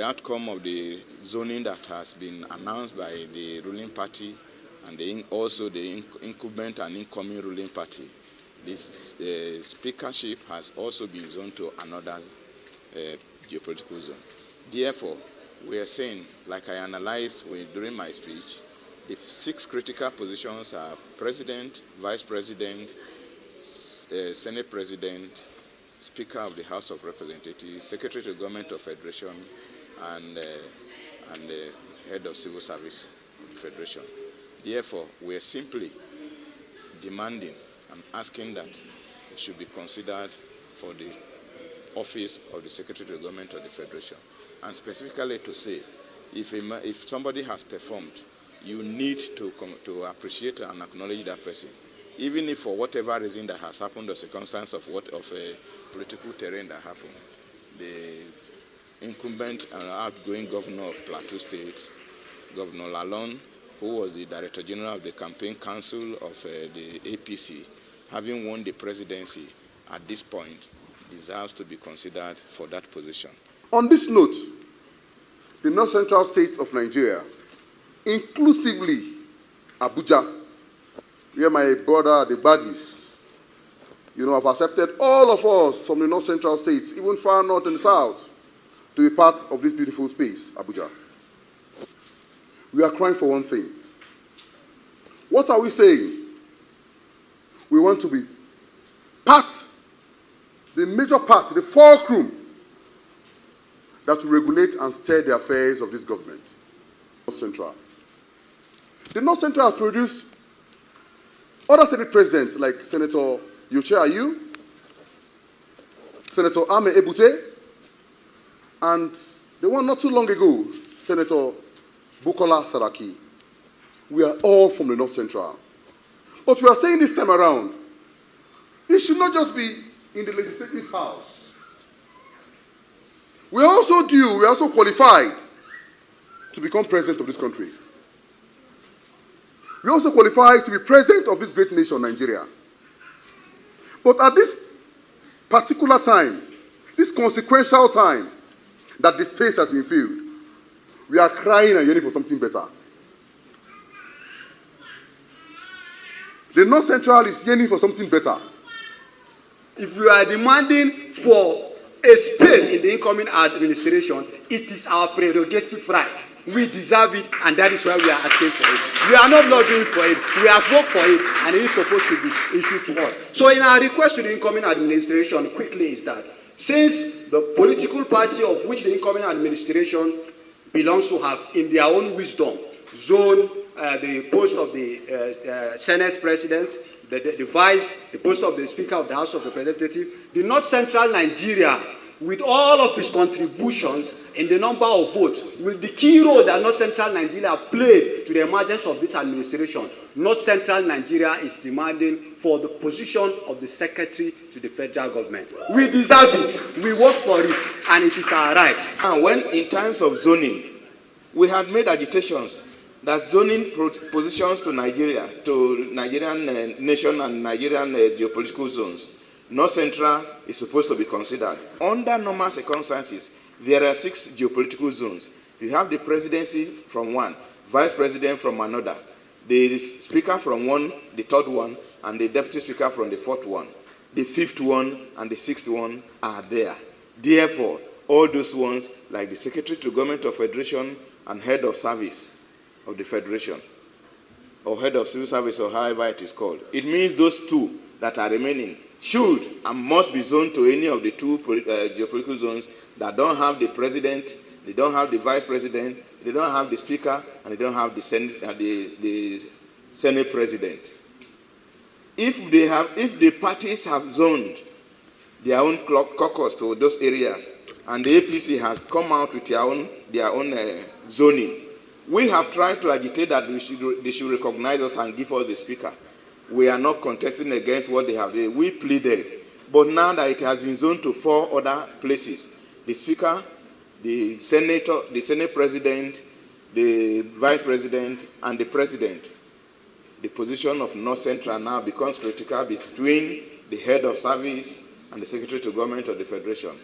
outcome of the zoning that has been announced by the ruling party and also the incumbent and incoming ruling party, this speakership has also been zoned to another geopolitical zone. Therefore, we are saying, like I analyzed during my speech, the 6 critical positions are President, Vice President, Senate President, Speaker of the House of Representatives, Secretary to the Government of Federation, and the Head of Civil Service of the Federation. Therefore, we are simply demanding and asking that it should be considered for the office of the Secretary to the Government of the Federation. And specifically to say, if somebody has performed, you need to appreciate and acknowledge that person, even if for whatever reason that has happened or circumstance of a political terrain that happened. The incumbent and outgoing governor of Plateau State, Governor Lalong, who was the Director General of the Campaign Council of the APC, having won the presidency at this point, deserves to be considered for that position. On this note, the North Central states of Nigeria, inclusively Abuja, where my brother, the Badis, have accepted all of us from the North Central states, even far north and south, to be part of this beautiful space, Abuja. We are crying for one thing. What are we saying? We want to be part, the major part, the fulcrum that will regulate and steer the affairs of this government. North Central. The North Central has produced other Senate presidents like Senator Yoche Ayu, Senator Ame Ebute, and the one not too long ago, Senator Bukola Saraki. We are all from the North Central. But we are saying this time around, it should not just be in the legislative house. We are also qualified to become president of this country. We also qualify to be president of this great nation, Nigeria. But at this particular time, this consequential time that the space has been filled, we are crying and yearning for something better. The North Central is yearning for something better. If we are demanding for a space in the incoming administration, it is our prerogative right. We deserve it, and that is why we are asking for it. We are not lobbying for it. We have worked for it, and it is supposed to be issued to us. So in our request to the incoming administration, quickly, is that since the political party of which the incoming administration belongs to have, in their own wisdom, zoned the post of the Senate President, the post of the Speaker of the House of Representatives, the North Central Nigeria, with all of its contributions in the number of votes, with the key role that North Central Nigeria played to the emergence of this administration, North Central Nigeria is demanding for the position of the Secretary to the federal government. We deserve it, we work for it, and it is our right. And when in times of zoning, we had made agitations that zoning positions to Nigeria, to Nigerian nation and Nigerian geopolitical zones, North Central is supposed to be considered. Under normal circumstances, there are 6 geopolitical zones. You have the presidency from one, vice president from another, the speaker from one, the 3rd one, and the deputy speaker from the 4th one. The 5th one and the 6th one are there. Therefore, all those ones, like the Secretary to Government of Federation and Head of Service of the Federation, or Head of Civil Service, or however it is called, it means those 2 that are remaining should and must be zoned to any of the 2 geopolitical zones that don't have the president, they don't have the vice president, they don't have the speaker, and they don't have the Senate president. If the parties have zoned their own caucus to those areas, and the APC has come out with their own zoning, we have tried to agitate that they should recognize us and give us the speaker. We are not contesting against what they have done. We pleaded. But now that it has been zoned to 4 other places, the speaker, the senator, the Senate president, the vice president, and the president, the position of North Central now becomes critical between the head of service and the Secretary to Government of the Federation.